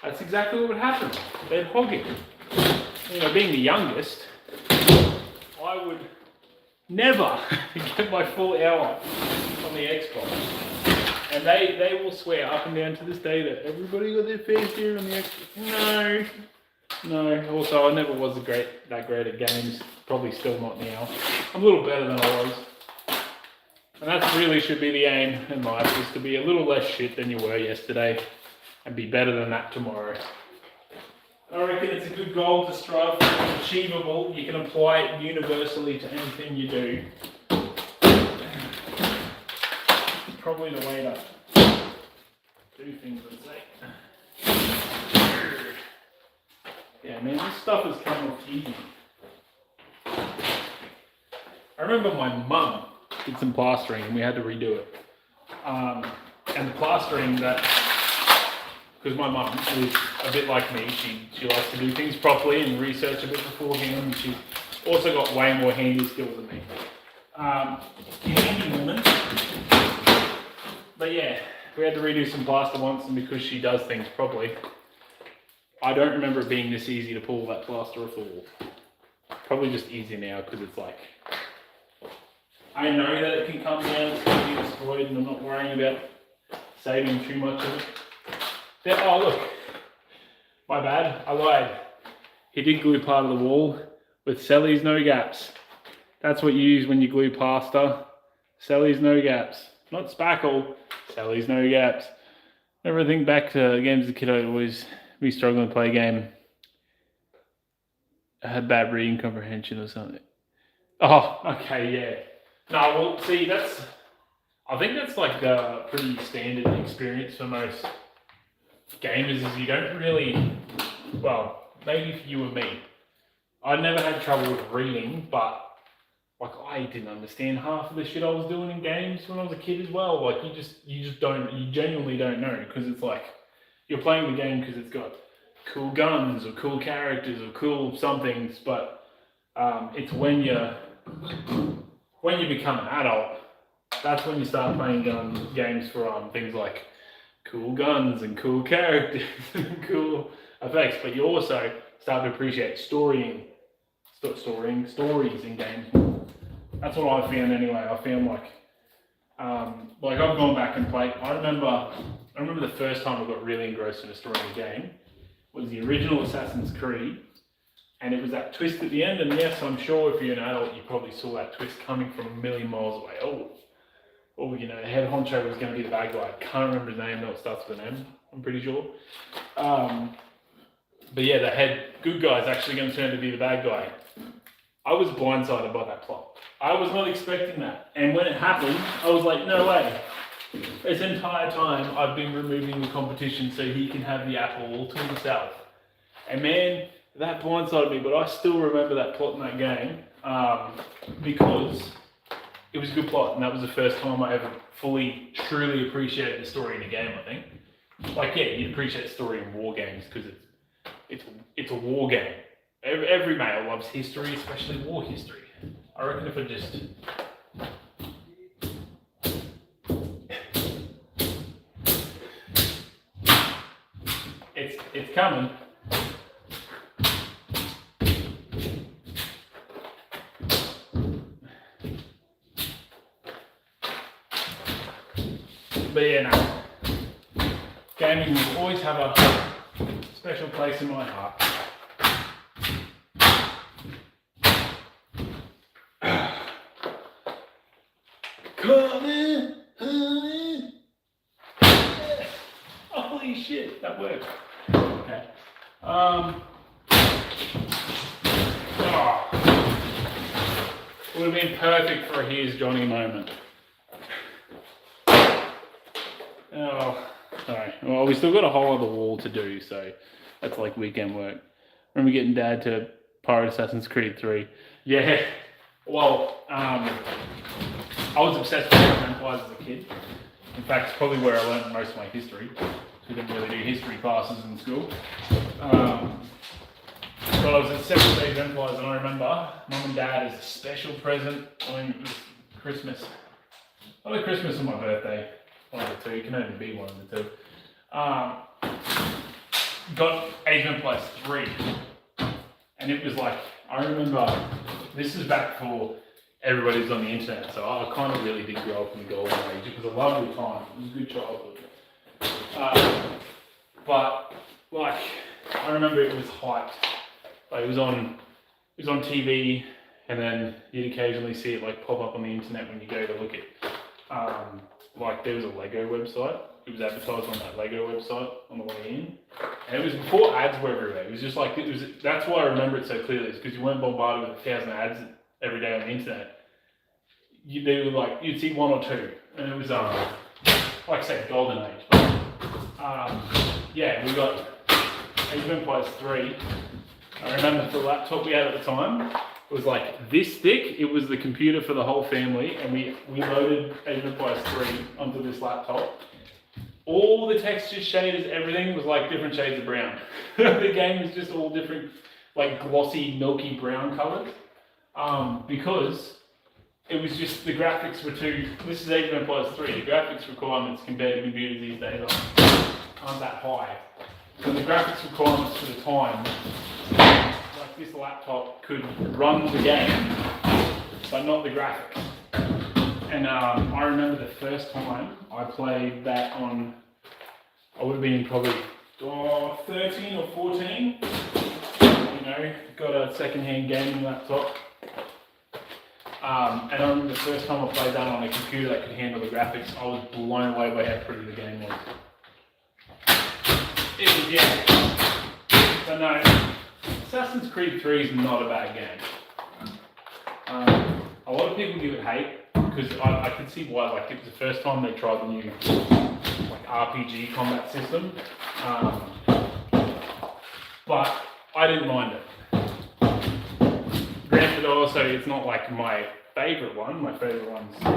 that's exactly what would happen. They'd hog it. You know, being the youngest, I would never get my full hour on the Xbox. And they will swear up and down to this day that everybody got their fair share on the Xbox. No. Also, I never was that great at games. Probably still not now. I'm a little better than I was. And that really should be the aim in life, is to be a little less shit than you were yesterday and be better than that tomorrow. I reckon it's a good goal to strive for. It's achievable. You can apply it universally to anything you do. Probably the way to do things, I'd say. Yeah, man, this stuff has come off easy. I remember my mum did some plastering and we had to redo it. And the plastering because my mum is a bit like me, she likes to do things properly and research a bit beforehand, and she's also got way more handy skills than me. Handy woman. But yeah, we had to redo some plaster once, and because she does things properly, I don't remember it being this easy to pull that plaster off the wall. Probably just easier now because it's like, I know that it can come down, it's going to be destroyed, and I'm not worrying about saving too much of it. Oh look, my bad, I lied. He did glue part of the wall with Selly's no gaps. That's what you use when you glue plaster. Selly's no gaps. Not spackle, Selly's no gaps. Never think back to games as a kid, I'd always be struggling to play a game. I had bad reading comprehension or something. Oh, okay, yeah. No, well, see, I think that's like a pretty standard experience for most gamers, is you don't really, well, maybe for you and me. I never had trouble with reading, but like I didn't understand half of the shit I was doing in games when I was a kid as well. Like you genuinely don't know, because it's like you're playing the game because it's got cool guns or cool characters or cool somethings, but it's when you become an adult, that's when you start playing games for things like cool guns and cool characters and cool effects, but you also start to appreciate stories in games. That's what I found anyway. I found like I've gone back and played. I remember the first time I got really engrossed in a story in a game was the original Assassin's Creed, and it was that twist at the end. And yes, I'm sure if you're an adult, you probably saw that twist coming from a million miles away. Oh, you know, the head honcho was going to be the bad guy. I can't remember his name. No, it starts with an M, I'm pretty sure. But yeah, the head good guy is actually going to turn to be the bad guy. I was blindsided by that plot. I was not expecting that. And when it happened, I was like, no way. This entire time, I've been removing the competition so he can have the apple all to himself. And man, that blindsided me, but I still remember that plot in that game because it was a good plot, and that was the first time I ever fully, truly appreciated the story in a game, I think. Like, yeah, you appreciate the story in war games because it's a war game. Every male loves history, especially war history. I reckon if I just... It's coming. But yeah, no. Gaming will always have a special place in my heart. Coming, honey. Holy shit, that worked. Okay. Would have been perfect for a Here's Johnny moment. Oh, sorry. Well, we still got a whole other wall to do, so that's like weekend work. Remember getting Dad to pirate Assassin's Creed 3. Yeah. Well, I was obsessed with Empires as a kid. In fact, it's probably where I learned most of my history. We didn't really do history classes in school. But I was at several Age of Empires, and I remember Mum and Dad, as a special present, it was Christmas. Either Christmas or my birthday, one of the two. It can only be one of the two. Got Age of Empires 3, and it was like, I remember, this is back before everybody's on the internet, so I kind of really did grow up in the golden age. It was a lovely time. It was a good childhood. But like, I remember it was hyped. Like it was on TV, and then you'd occasionally see it like pop up on the internet when you go to look at. Like there was a Lego website. It was advertised on that Lego website on the way in, and it was before ads were everywhere. It was just like it was. That's why I remember it so clearly. Is because you weren't bombarded with 1,000 ads every day on the internet. They were like you'd see one or two, and it was like I say, golden age. But, yeah, we got Age of Empires 3. I remember the laptop we had at the time was like this thick. It was the computer for the whole family, and we loaded Age of Empires 3 onto this laptop. All the textures, shaders, everything was like different shades of brown. The game was just all different, like glossy, milky brown colours. Because it was just, the graphics were too, this is Age of Empires 3, the graphics requirements compared to computers these days aren't that high. So the graphics requirements for the time, like this laptop could run the game, but not the graphics. And I remember the first time I played that on, I would have been probably 13 or 14, you know, got a second-hand gaming laptop. And I remember the first time I played that on a computer that could handle the graphics, I was blown away by how pretty the game was. It was, yeah. So no, Assassin's Creed 3 is not a bad game. A lot of people give it hate, because I could see why. Like, it was the first time they tried the new like RPG combat system. But I didn't mind it. Granted, also, it's not like my favourite one. My favourite one's, you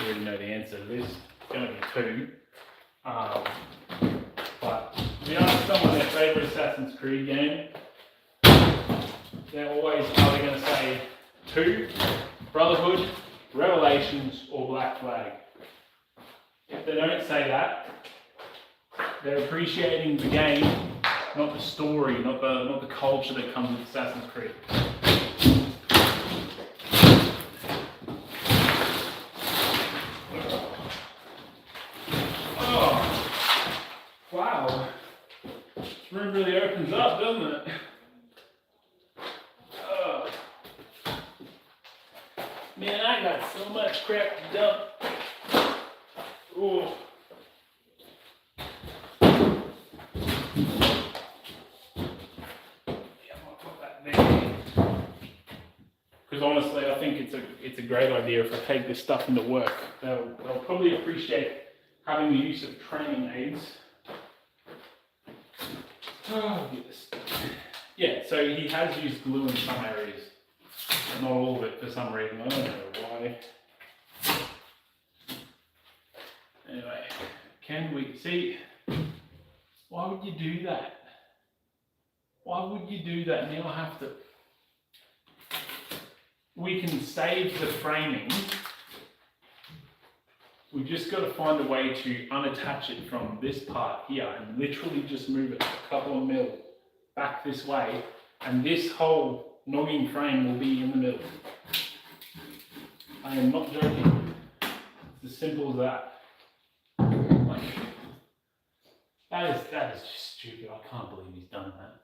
already know the answer to this, it's going to be 2. But to be honest, someone their favourite Assassin's Creed game, they're always either going to say 2, Brotherhood, Revelations, or Black Flag. If they don't say that, they're appreciating the game, not the story, not the culture that comes with Assassin's Creed. Oh, wow! This room really opens up, doesn't it? Man, I got so much crap to dump. Ooh. Yeah, I'm gonna put that there. Because honestly, I think it's a great idea if I take this stuff into work. They'll probably appreciate having the use of training aids. Oh, yes. Yeah, so he has used glue in some areas. Not all of it for some reason, I don't know why. Anyway, can we see? Why would you do that? Why would you do that? Now I have to. We can save the framing. We've just got to find a way to unattach it from this part here and literally just move it a couple of mil back this way, and this whole noggin frame will be in the middle. I am not joking. It's as simple as that. Like, that is just stupid. I can't believe he's done that.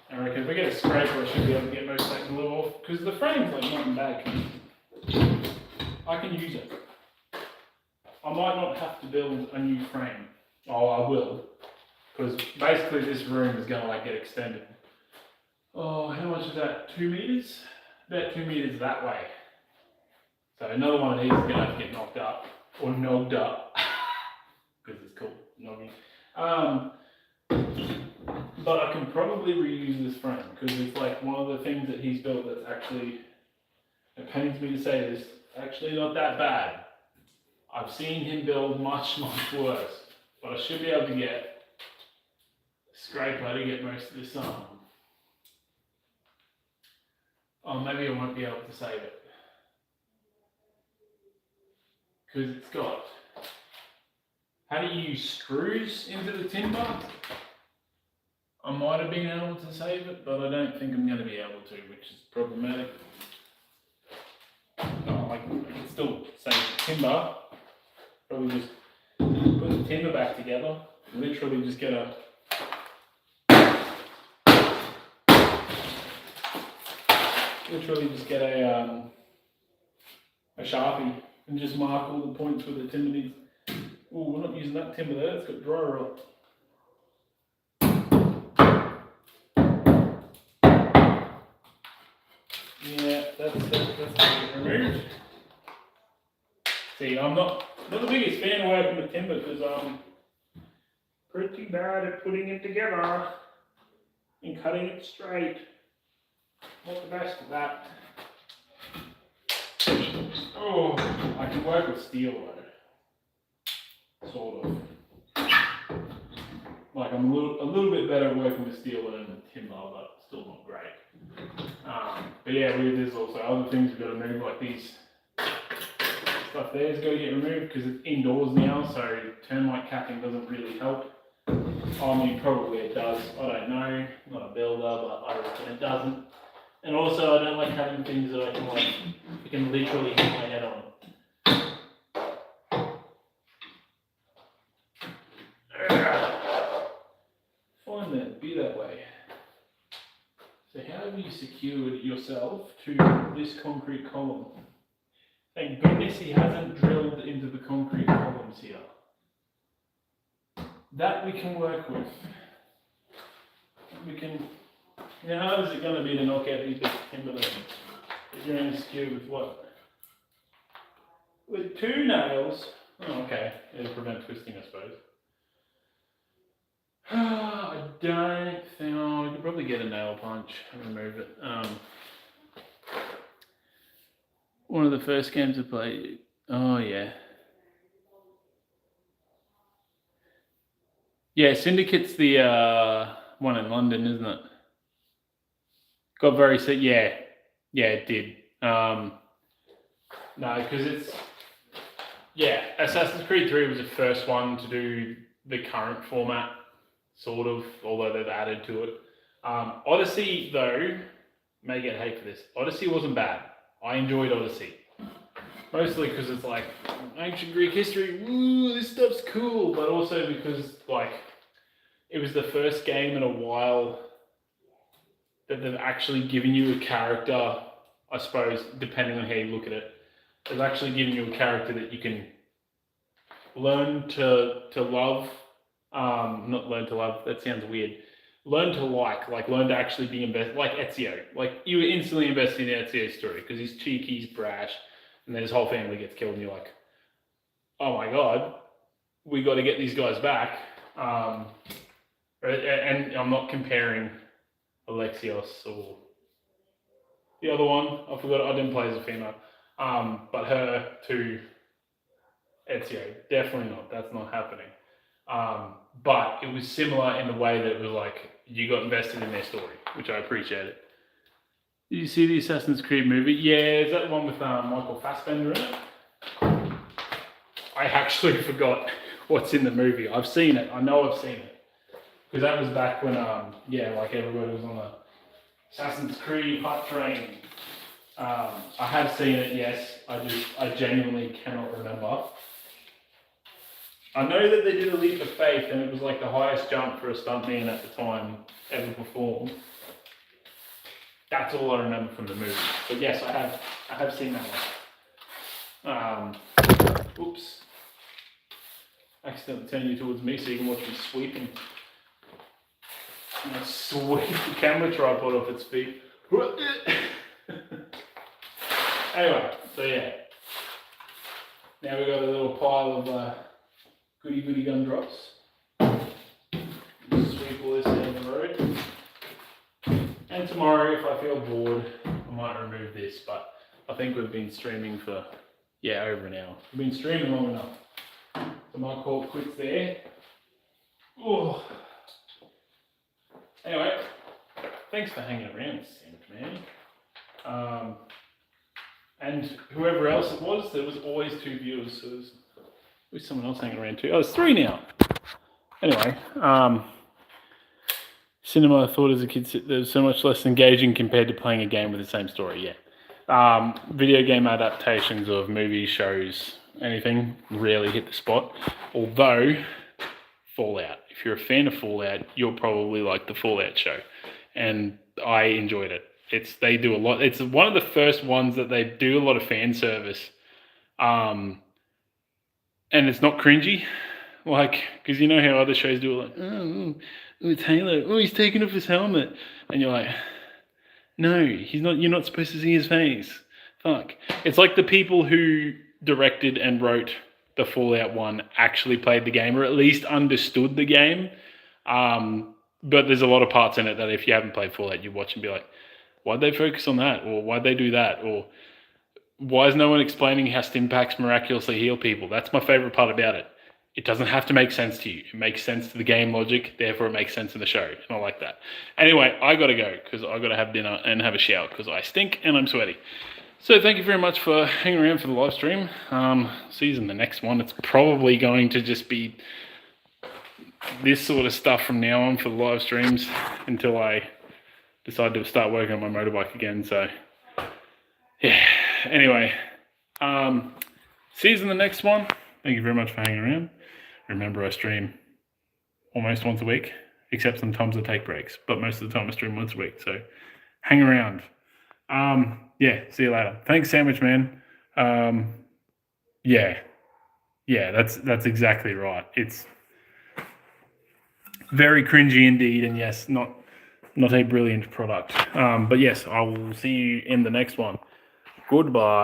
I reckon if we get a scraper, I should be able to get most of that glue off, because the frame's like not in bad condition. I can use it. I might not have to build a new frame. Oh, I will, because basically this room is going to like get extended. Oh, how much is that? 2 meters? About 2 meters that way. So another one of these is going to have to get knocked up, or nogged up, because it's called nogging. But I can probably reuse this frame because it's like one of the things that he's built that's actually, it pains me to say this, actually not that bad. I've seen him build much, much worse, but I should be able to get a scraper to get most of this on. Oh, maybe I won't be able to save it. Because it's got, how do you use screws into the timber? I might have been able to save it, but I don't think I'm going to be able to, which is problematic. Oh, I can still save the timber. Probably just put the timber back together. Literally just get a Sharpie and just mark all the points where the timber needs. Oh, we're not using that timber there. It's got dryer on. Yeah, that's removed. See, I'm not the biggest fan of working with timber because I'm pretty bad at putting it together and cutting it straight. Not the best of that. Oh, I can work with steel though. Sort of. Like I'm a little bit better at working with steel than timber, but still not great. But yeah, there's also other things we've got to move, like these stuff there's got to get removed because it's indoors now, so termite capping doesn't really help. I mean, probably it does, I don't know, I'm not a builder, but I reckon it doesn't. And also I don't like having things that I can literally hit my head on. Fine then, be that way. So how have you secured yourself to this concrete column? Thank goodness he hasn't drilled into the concrete columns here. That we can work with. How hard is it going to be to knock out these big timber then? If you're only secured with what? With 2 nails? Oh, okay. It'll prevent twisting, I suppose. I don't think. Oh, we could probably get a nail punch and remove it. One of the first games I played. Oh yeah. Yeah, Syndicate's the one in London, isn't it? Got very sick. Yeah, it did. No, because it's Assassin's Creed 3 was the first one to do the current format. Sort of, although they've added to it. Odyssey, though, may get hate for this. Odyssey wasn't bad. I enjoyed Odyssey. Mostly because it's like ancient Greek history, ooh, this stuff's cool. But also because, like, it was the first game in a while that they've actually given you a character, I suppose, depending on how you look at it. They've actually given you a character that you can learn to love. Not learn to love, that sounds weird. Learn to like learn to actually be invested, like Ezio. Like, you were instantly invested in Ezio's story because he's cheeky, he's brash, and then his whole family gets killed, and you're like, oh my god, we got to get these guys back. And I'm not comparing Alexios or the other one, I forgot, I didn't play as a female, but her to Ezio, definitely not, that's not happening. But it was similar in the way that it was like, you got invested in their story, which I appreciated. Did you see the Assassin's Creed movie? Yeah, is that the one with Michael Fassbender in it? I actually forgot what's in the movie. I've seen it, I know I've seen it. Because that was back when, like everybody was on the Assassin's Creed hype train. I have seen it, yes, I genuinely cannot remember. I know that they did a leap of faith and it was like the highest jump for a stuntman at the time ever performed. That's all I remember from the movie. But yes, I have seen that one. Oops. Accidentally turning you towards me so you can watch me sweeping. I'm gonna sweep the camera tripod off its feet. Anyway, so yeah. Now we've got a little pile of goody gumdrops. Sweep all this down the road. And tomorrow, if I feel bored, I might remove this, but I think we've been streaming for, over an hour. We've been streaming long enough. So I might call it quits there. Oh. Anyway, thanks for hanging around, Sam, man. And whoever else it was, there was always 2 viewers, so there's someone else hanging around too. Oh, it's 3 now. Anyway, cinema, I thought as a kid, there was so much less engaging compared to playing a game with the same story, video game adaptations of movies, shows, anything, rarely hit the spot. Although, Fallout. If you're a fan of Fallout, you'll probably like the Fallout show. And I enjoyed it. They do a lot. It's one of the first ones that they do a lot of fan service. And it's not cringy. Like, because you know how other shows do it, like, it's Halo. Oh, he's taking off his helmet. And you're like, no, he's not. You're not supposed to see his face. Fuck. It's like the people who directed and wrote the Fallout one actually played the game, or at least understood the game. But there's a lot of parts in it that if you haven't played Fallout, you watch and be like, why'd they focus on that? Or why'd they do that? Or why is no one explaining how stimpaks miraculously heal people? That's my favorite part about it. It doesn't have to make sense to you. It makes sense to the game logic, therefore it makes sense in the show. And I like that. Anyway, I got to go because I got to have dinner and have a shower because I stink and I'm sweaty. So thank you very much for hanging around for the live stream. See you in the next one. It's probably going to just be this sort of stuff from now on for the live streams until I decide to start working on my motorbike again. So yeah, anyway, see you in the next one. Thank you very much for hanging around. Remember, I stream almost once a week, except sometimes I take breaks, but most of the time I stream once a week. So hang around. See you later. Thanks, Sandwich Man. That's exactly right. It's very cringy indeed, and yes, not a brilliant product. But yes, I will see you in the next one. Goodbye.